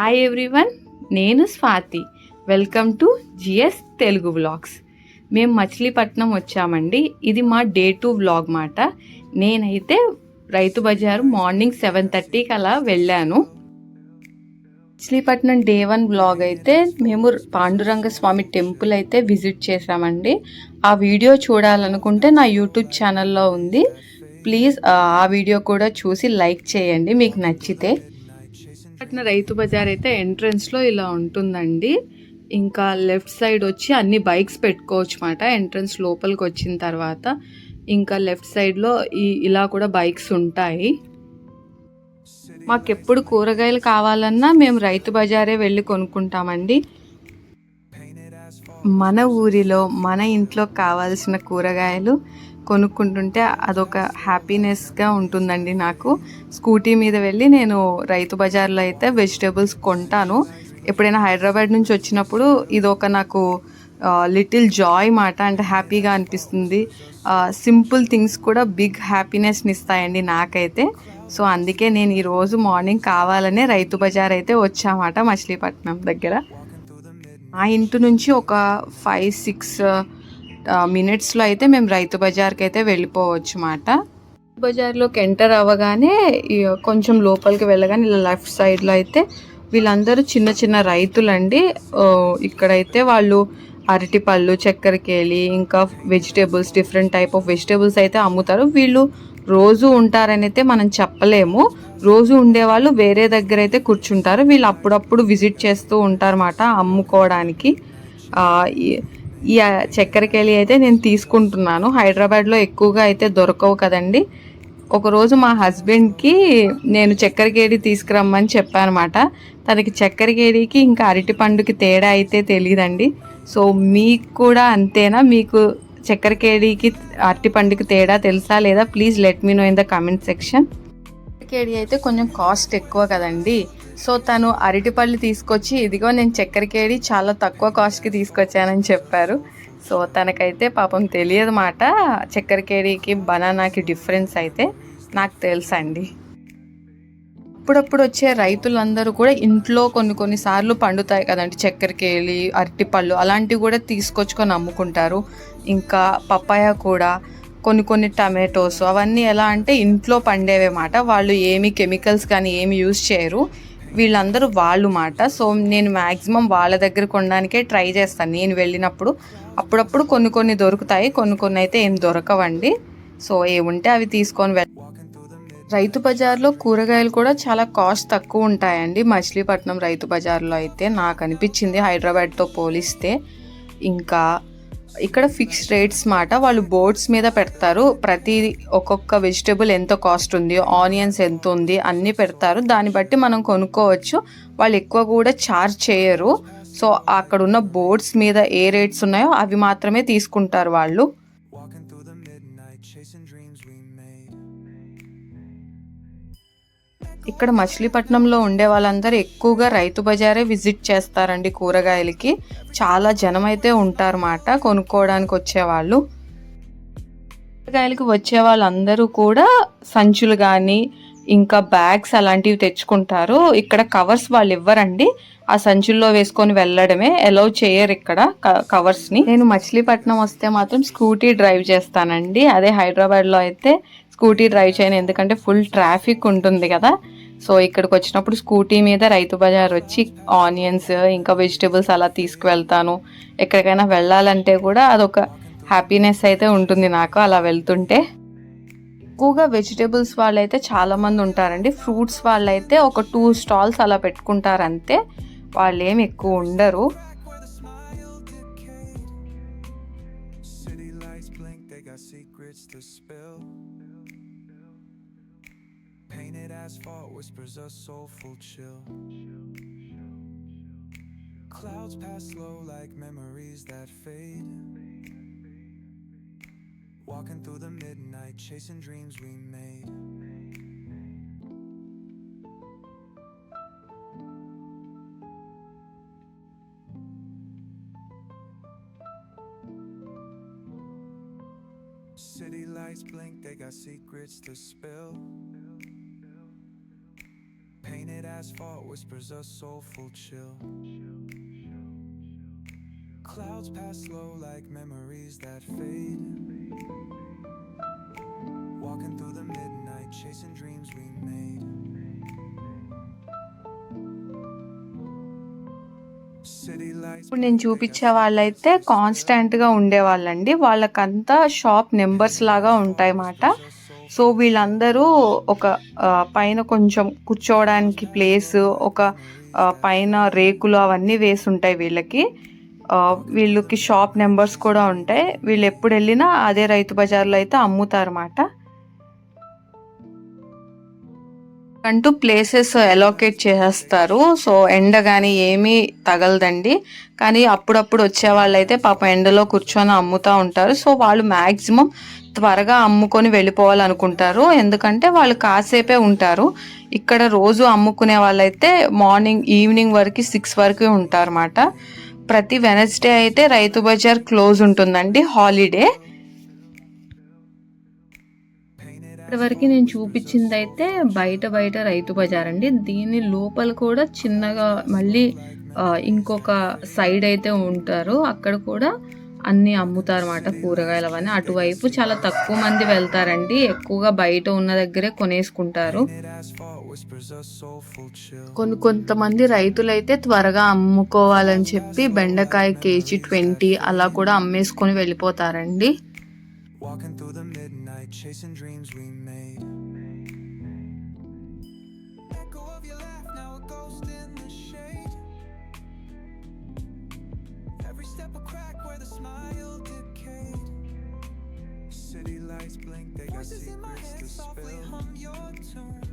Hi everyone, నేను Swathi. Welcome to GS Telugu vlogs. మేము మచిలీపట్నం వచ్చామండి. ఇది మా డే 2 వ్లాగ్ మాట. నేనైతే రైతు బజారు మార్నింగ్ 7:30కి అలా వెళ్ళాను. మచిలీపట్నం డే 1 వ్లాగ్ అయితే మేము పాండురంగ స్వామి టెంపుల్ అయితే విజిట్ చేసామండి. ఆ వీడియో చూడాలనుకుంటే నా యూట్యూబ్ ఛానల్లో ఉంది. ప్లీజ్ ఆ వీడియో కూడా చూసి లైక్ చేయండి మీకు నచ్చితే. రైతు బజార్ అయితే ఎంట్రన్స్లో ఇలా ఉంటుందండి. ఇంకా లెఫ్ట్ సైడ్ వచ్చి అన్ని బైక్స్ పెట్టుకోవచ్చు మాట. ఎంట్రన్స్ లోపలికి వచ్చిన తర్వాత ఇంకా లెఫ్ట్ సైడ్లో ఇలా కూడా బైక్స్ ఉంటాయి. మాకెప్పుడు కూరగాయలు కావాలన్నా మేము రైతు బజారే వెళ్ళి కొనుక్కుంటామండి. మన ఊరిలో మన ఇంట్లో కావాల్సిన కూరగాయలు కొనుక్కుంటుంటే అదొక హ్యాపీనెస్గా ఉంటుందండి. నాకు స్కూటీ మీద వెళ్ళి నేను రైతు బజార్లో అయితే వెజిటేబుల్స్ కొంటాను. ఎప్పుడైనా హైదరాబాద్ నుంచి వచ్చినప్పుడు ఇదొక నాకు లిటిల్ జాయ్ మాట. అంటే హ్యాపీగా అనిపిస్తుంది. సింపుల్ థింగ్స్ కూడా బిగ్ హ్యాపీనెస్ని ఇస్తాయండి నాకైతే. సో అందుకే నేను ఈరోజు మార్నింగ్ కావాలనే రైతు బజార్ అయితే వచ్చామాట మచిలీపట్నం దగ్గర. ఆ ఇంటి నుంచి ఒక 5-6 మినిట్స్లో అయితే మేము రైతు బజార్కి అయితే వెళ్ళిపోవచ్చు మాట. బజార్లోకి ఎంటర్ అవ్వగానే కొంచెం లోపలికి వెళ్ళగానే ఇలా లెఫ్ట్ సైడ్లో అయితే వీళ్ళందరూ చిన్న చిన్న రైతులండి. ఇక్కడైతే వాళ్ళు అరటిపళ్ళు, చక్కెరకేళి, ఇంకా vegetables, different type of vegetables అయితే అమ్ముతారు. వీళ్ళు రోజు ఉంటారని అయితే మనం చెప్పలేము. రోజు ఉండేవాళ్ళు వేరే దగ్గర అయితే కూర్చుంటారు. వీళ్ళు అప్పుడప్పుడు విజిట్ చేస్తూ ఉంటారన్నమాట అమ్ముకోవడానికి. ఈ చక్కెరకేళి అయితే నేను తీసుకుంటున్నాను. హైదరాబాద్లో ఎక్కువగా అయితే దొరకవు కదండి. ఒకరోజు మా హస్బెండ్కి నేను చక్కెరకేళి తీసుకురమ్మని చెప్పానమాట. తనకి చక్కెరకేళికి ఇంకా అరటిపండుకి తేడా అయితే తెలియదండి. సో మీకు కూడా అంతేనా? మీకు చక్కెరకేళికి అరటిపండుకి తేడా తెలుసా లేదా? Please let me know in the comment section. చక్కెరకేళి అయితే కొంచెం కాస్ట్ ఎక్కువ కదండి. సో తను అరటిపళ్ళు తీసుకొచ్చి ఇదిగో నేను చక్కెరకేళి చాలా తక్కువ కాస్ట్కి తీసుకొచ్చానని చెప్పారు. సో తనకైతే పాపం తెలియదు మాట చక్కెరకేళికి బనానాకి డిఫరెన్స్ అయితే. నాకు తెలుసండి. అప్పుడప్పుడు వచ్చే రైతులందరూ కూడా ఇంట్లో కొన్నిసార్లు పండుతాయి కదండి చక్కెరకేళి, అరటిపళ్ళు అలాంటివి కూడా తీసుకొచ్చుకొని అమ్ముకుంటారు. ఇంకా పపాయ కూడా, కొన్ని టమాటోస్ అవన్నీ ఎలా అంటే ఇంట్లో పండేవే మాట. వాళ్ళు ఏమి కెమికల్స్ కానీ ఏమి యూజ్ చేయరు. వీళ్ళందరూ వాళ్ళు మాట. సో నేను మ్యాక్సిమం వాళ్ళ దగ్గర కొనడానికే ట్రై చేస్తాను నేను వెళ్ళినప్పుడు. అప్పుడప్పుడు కొన్ని దొరుకుతాయి, కొన్ని అయితే ఏం దొరకవండి. సో ఏముంటే అవి తీసుకొని రైతు బజార్లో కూరగాయలు కూడా చాలా కాస్ట్ తక్కువ ఉంటాయండి మచిలీపట్నం రైతు బజార్లో అయితే నాకు అనిపించింది హైదరాబాద్తో పోలిస్తే. ఇంకా ఇక్కడ ఫిక్స్డ్ రేట్స్ మాట. వాళ్ళు బోర్డ్స్ మీద పెడతారు. ప్రతి ఒక్కొక్క వెజిటేబుల్ ఎంత కాస్ట్ ఉంది, ఆనియన్స్ ఎంత ఉంది అన్నీ పెడతారు. దాన్ని బట్టి మనం కొనుక్కోవచ్చు. వాళ్ళు ఎక్కువ కూడా ఛార్జ్ చేయరు. సో అక్కడ ఉన్న బోర్డ్స్ మీద ఏ రేట్స్ ఉన్నాయో అవి మాత్రమే తీసుకుంటారు వాళ్ళు. ఇక్కడ మచిలీపట్నంలో ఉండే వాళ్ళందరూ ఎక్కువగా రైతు బజారే విజిట్ చేస్తారండి కూరగాయలకి. చాలా జనం అయితే ఉంటారన్నమాట కొనుక్కోవడానికి వచ్చేవాళ్ళు. కూరగాయలకి వచ్చే వాళ్ళందరూ కూడా సంచులు కానీ ఇంకా బ్యాగ్స్ అలాంటివి తెచ్చుకుంటారు. ఇక్కడ కవర్స్ వాళ్ళు ఇవ్వరండి. ఆ సంచుల్లో వేసుకొని వెళ్ళడమే, అలౌ చేయరు ఇక్కడ కవర్స్ని. నేను మచిలీపట్నం వస్తే మాత్రం స్కూటీ డ్రైవ్ చేస్తానండి. అదే హైదరాబాద్లో అయితే స్కూటీ డ్రైవ్ చేయను, ఎందుకంటే ఫుల్ ట్రాఫిక్ ఉంటుంది కదా. సో ఇక్కడికి వచ్చినప్పుడు స్కూటీ మీద రైతు బజార్ వచ్చి ఆనియన్స్ ఇంకా వెజిటేబుల్స్ అలా తీసుకువెళ్తాను. ఎక్కడికైనా వెళ్ళాలంటే కూడా అదొక హ్యాపీనెస్ అయితే ఉంటుంది నాకు అలా వెళ్తుంటే. ఎక్కువగా వెజిటేబుల్స్ వాళ్ళైతే చాలామంది ఉంటారండి. ఫ్రూట్స్ వాళ్ళైతే ఒక 2 స్టాల్స్ అలా పెట్టుకుంటారు అంతే. వాళ్ళు ఏమి ఎక్కువ ఉండరు. Painted asphalt whispers a soulful chill. Clouds pass slow like memories that fade. Walking through the midnight, chasing dreams we made. City lights blink, they got secrets to spill. Painted asphalt whispers a soulful chill. Clouds pass slow like memories that fade. Walking through the midnight, chasing dreams we made. City lights ఇప్పుడు నేను చూపించే వాళ్ళైతే కాన్స్టెంట్గా ఉండేవాళ్ళండి. వాళ్ళకంతా shop numbers లాగా ఉంటాయి మాట. So వీళ్ళందరూ ఒక పైన కొంచెం కూర్చోవడానికి ప్లేస్, ఒక పైన రేకులు అవన్నీ వేసి ఉంటాయి వీళ్ళకి. వీళ్ళకి షాప్ నెంబర్స్ కూడా ఉంటాయి. వీళ్ళు ఎప్పుడు వెళ్ళినా అదే రైతు బజార్లో అయితే అమ్ముతారన్నమాట. అంటూ ప్లేసెస్ అలోకేట్ చేసేస్తారు. సో ఎండ కానీ ఏమీ తగలదండి. కానీ అప్పుడప్పుడు వచ్చే వాళ్ళైతే పాపం ఎండలో కూర్చొని అమ్ముతూ ఉంటారు. సో వాళ్ళు మ్యాక్సిమం త్వరగా అమ్ముకొని వెళ్ళిపోవాలనుకుంటారు. ఎందుకంటే వాళ్ళు కాసేపే ఉంటారు. ఇక్కడ రోజు అమ్ముకునే వాళ్ళైతే మార్నింగ్ ఈవినింగ్ వరకు 6 వరకు ఉంటారన్నమాట. ప్రతి వెనస్డే అయితే రైతు బజార్ క్లోజ్ ఉంటుందండి, హాలిడే. ఇప్పటివరకు నేను చూపించింది అయితే బయట రైతు బజార్ అండి. దీని లోపల కూడా చిన్నగా మళ్ళీ ఇంకొక సైడ్ అయితే ఉంటారు. అక్కడ కూడా అన్నీ అమ్ముతారు అన్నమాట, కూరగాయలు అవన్నీ. అటువైపు చాలా తక్కువ మంది వెళ్తారండి, ఎక్కువగా బయట ఉన్న దగ్గరే కొనేసుకుంటారు. కొంతమంది రైతులైతే త్వరగా అమ్ముకోవాలని చెప్పి బెండకాయ కేజీ 20 అలా కూడా అమ్మేసుకొని వెళ్ళిపోతారండి. Walking through the midnight, chasing dreams we made. Echo of your laugh, now a ghost in the shade. Every step a crack where the smile decayed. City lights blink, they got secrets to spill. Hum your tune.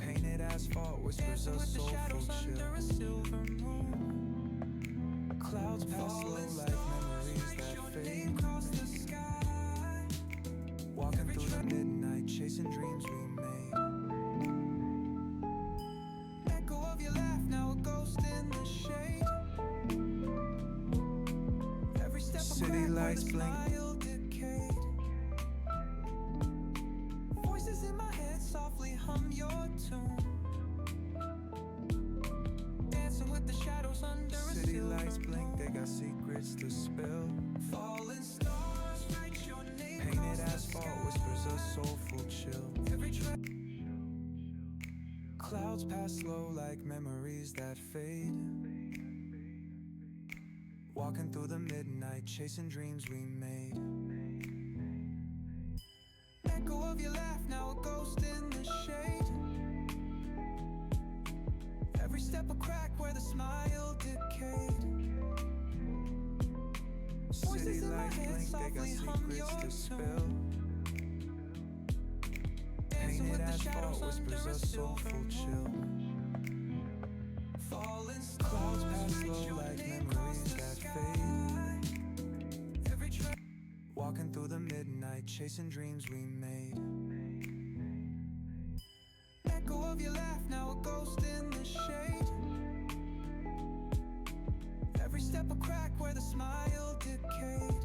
Painted asphalt whispers a soulful chill. Under a silver moon. Clouds pass slow like memories that fade. Walking through the midnight, chasing dreams we made. Echo of your laugh, now a ghost in the shade. Every step city lights blink, decayed. Voices in my head softly hum your tune. Dancing with the shadows under a city lights blink, they got secrets to spill. Falling stars write your name. Painted asphalt whispers a soulful chill. Clouds pass slow like memories that fade. Walking through the midnight, chasing dreams we made. Echo of your laugh, now a ghost in the shade. Every step a crack where the smile decayed. City lights blink, they got secrets to spill. Painted asphalt whispers a soulful chill. Clouds pass slow like memories that fade. Walking through the midnight, chasing dreams we made. Echo of your laugh, now a ghost in the shade. Every step a crack where the smile decayed.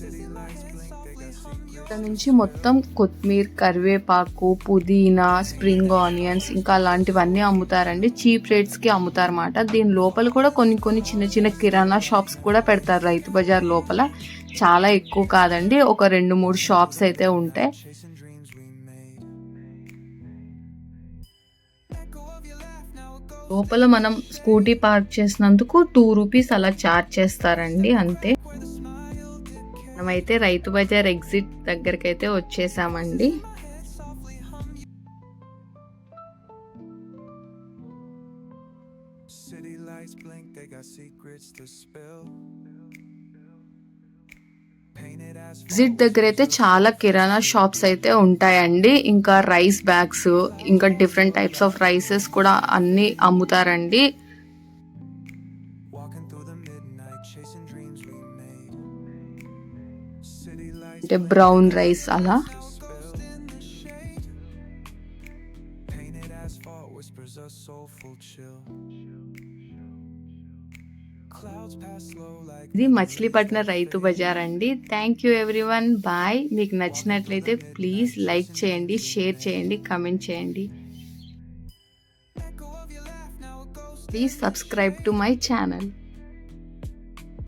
City lights blink, they got secrets. ఇక్కడ నుంచి మొత్తం కొత్తిమీర, కరివేపాకు, పుదీనా, spring onions ఇంకా అలాంటివన్నీ అమ్ముతారండి. Cheap రేట్స్కి అమ్ముతారన్నమాట. దీని లోపల కూడా కొన్ని చిన్న చిన్న కిరాణా షాప్స్ కూడా పెడతారు రైతు బజార్ లోపల. చాలా ఎక్కువ కాదండి, ఒక 2-3 షాప్స్ అయితే ఉంటాయి. లోపల మనం స్కూటీ పార్క్ చేసినందుకు 2 రూపీస్ అలా ఛార్జ్ చేస్తారండి, అంతే. మనమైతే రైతు బజార్ ఎగ్జిట్ దగ్గరికి అయితే వచ్చేసామండి. ఎగ్జిట్ దగ్గర అయితే చాలా కిరాణా షాప్స్ అయితే ఉంటాయండి. ఇంకా రైస్ బ్యాగ్స్, ఇంకా డిఫరెంట్ టైప్స్ ఆఫ్ రైసెస్ కూడా అన్ని అమ్ముతారండి. అంటే బ్రౌన్ రైస్ అలా. clouds pass slow like ఇది మచిలీపట్నం రైతు బజార్ అండి. Thank you everyone, bye. మీకు నచ్చినట్లయితే ప్లీజ్ లైక్ చేయండి, షేర్ చేయండి, కమెంట్ చేయండి. echo of your laugh, now a ghost. Please subscribe to my channel.